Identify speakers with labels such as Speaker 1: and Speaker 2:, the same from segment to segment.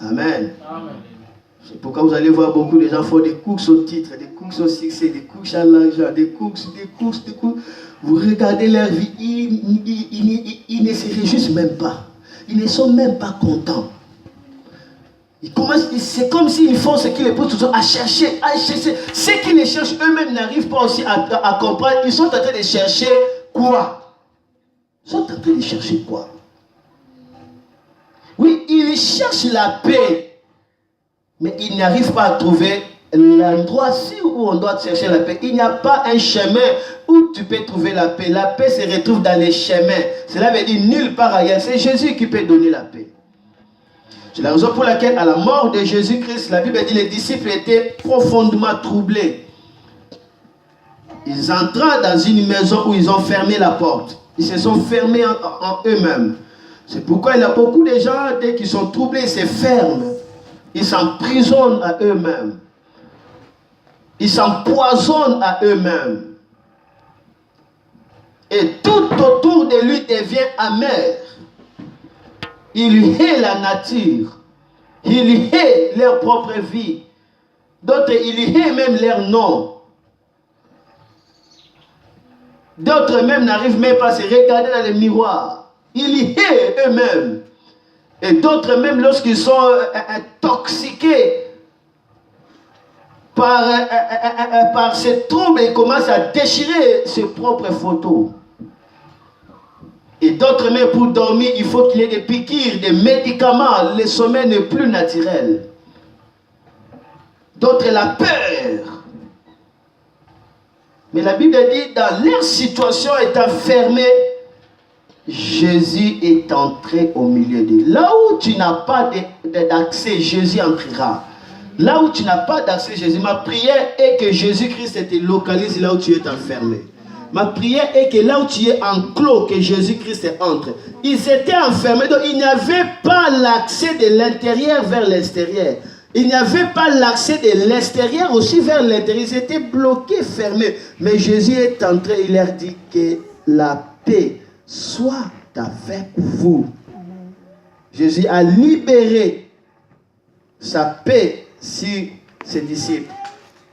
Speaker 1: Amen. C'est pourquoi vous allez voir beaucoup de gens font des courses au titre, des courses au succès, des courses à l'argent, des courses. Vous regardez leur vie, ils ne se réjouissent même pas. Ils ne sont même pas contents. C'est comme s'ils font ce qu'ils poussent toujours à chercher. Ce qu'ils cherchent eux-mêmes n'arrivent pas aussi à comprendre. Ils sont en train de chercher quoi? Ils sont en train de chercher quoi? Oui, ils cherchent la paix, mais ils n'arrivent pas à trouver l'endroit où on doit chercher la paix. Il n'y a pas un chemin où tu peux trouver la paix. La paix se retrouve dans les chemins. Cela veut dire nulle part ailleurs. C'est Jésus qui peut donner la paix. C'est la raison pour laquelle, à la mort de Jésus-Christ, la Bible dit que les disciples étaient profondément troublés. Ils entraient dans une maison où ils ont fermé la porte. Ils se sont fermés en eux-mêmes. C'est pourquoi il y a beaucoup de gens, dès qu'ils sont troublés, ils se ferment. Ils s'emprisonnent à eux-mêmes. Ils s'empoisonnent à eux-mêmes. Et tout autour de lui devient amer. Il hait la nature. Il hait leur propre vie. D'autres, il hait même leur nom. D'autres même n'arrivent même pas à se regarder dans le miroir. Ils hait eux-mêmes. Et d'autres même, lorsqu'ils sont intoxiqués par ces troubles, ils commencent à déchirer ses propres photos. Et d'autres même, pour dormir, il faut qu'il y ait des piqûres, des médicaments. Le sommeil n'est plus naturel. D'autres, la peur. Mais la Bible dit, dans leur situation étant fermée, Jésus est entré au milieu d'eux. Là où tu n'as pas d'accès, Jésus entrera. Là où tu n'as pas d'accès, Jésus, ma prière est que Jésus-Christ te localise là où tu es enfermé. Ma prière est que là où tu es enclos, que Jésus-Christ entre. Ils étaient enfermés, donc il n'y avait pas l'accès de l'intérieur vers l'extérieur. Il n'y avait pas l'accès de l'extérieur aussi vers l'intérieur. Ils étaient bloqués, fermés. Mais Jésus est entré, il leur dit que la paix soit avec vous. Jésus a libéré sa paix sur ses disciples.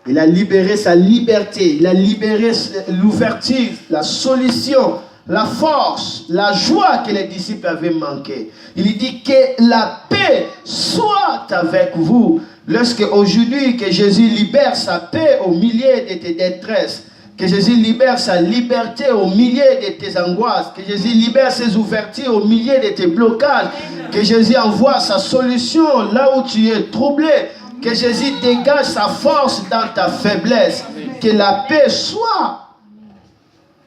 Speaker 1: Il a libéré sa liberté. Il a libéré l'ouverture, la solution, la force, la joie que les disciples avaient manqué. Il dit que la paix soit avec vous. Lorsque aujourd'hui que Jésus libère sa paix au milieu de tes détresses, que Jésus libère sa liberté au milieu de tes angoisses, que Jésus libère ses ouvertures au milieu de tes blocages, que Jésus envoie sa solution là où tu es troublé, que Jésus dégage sa force dans ta faiblesse, que la paix soit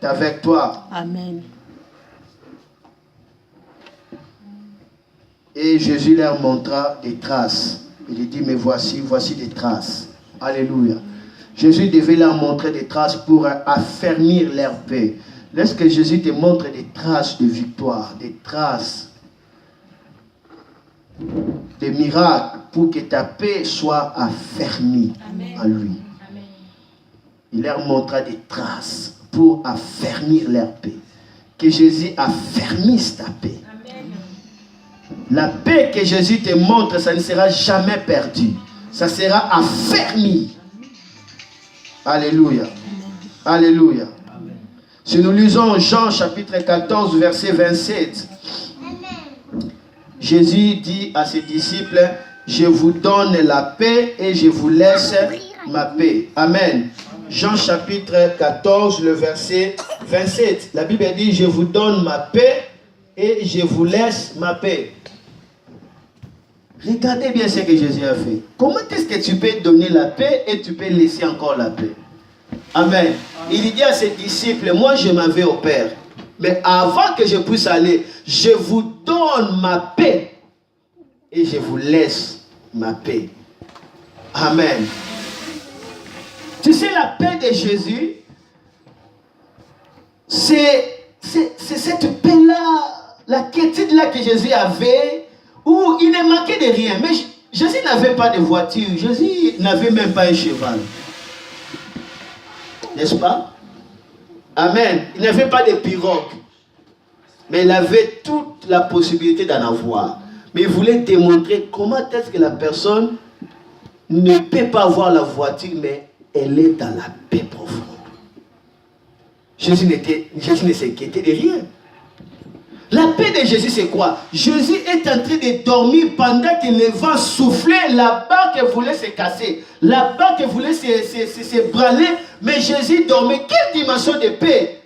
Speaker 1: avec toi.
Speaker 2: Amen.
Speaker 1: Et Jésus leur montra des traces. Il dit, mais voici des traces. Alléluia. Jésus devait leur montrer des traces pour affermir leur paix. Lorsque Jésus te montre des traces de victoire, des traces de miracles, pour que ta paix soit affermie en lui. Amen. Il leur montra des traces pour affermir leur paix. Que Jésus affermisse ta paix. Amen. La paix que Jésus te montre, ça ne sera jamais perdu. Ça sera affermi. Alléluia. Alléluia. Amen. Si nous lisons Jean chapitre 14, verset 27, Jésus dit à ses disciples, je vous donne la paix et je vous laisse ma paix. Amen. Jean chapitre 14, le verset 27. La Bible dit, je vous donne ma paix et je vous laisse ma paix. Regardez bien ce que Jésus a fait. Comment est-ce que tu peux donner la paix et tu peux laisser encore la paix? Amen. Il dit à ses disciples, moi je m'en vais au Père. Mais avant que je puisse aller, je vous donne ma paix et je vous laisse ma paix. Amen. Tu sais, la paix de Jésus, c'est cette paix-là, la quiétude-là que Jésus avait, où il ne manquait de rien. Mais Jésus n'avait pas de voiture, Jésus n'avait même pas un cheval. N'est-ce pas? Amen. Il n'avait pas de pirogue. Mais il avait toute la possibilité d'en avoir. Mais il voulait démontrer comment est-ce que la personne ne peut pas avoir la voiture, mais elle est dans la paix profonde. Jésus ne s'inquiétait de rien. La paix de Jésus, c'est quoi? Jésus est en train de dormir pendant que le vent soufflait, la barque voulait se casser, la barque voulait se branler, mais Jésus dormait. Quelle dimension de paix!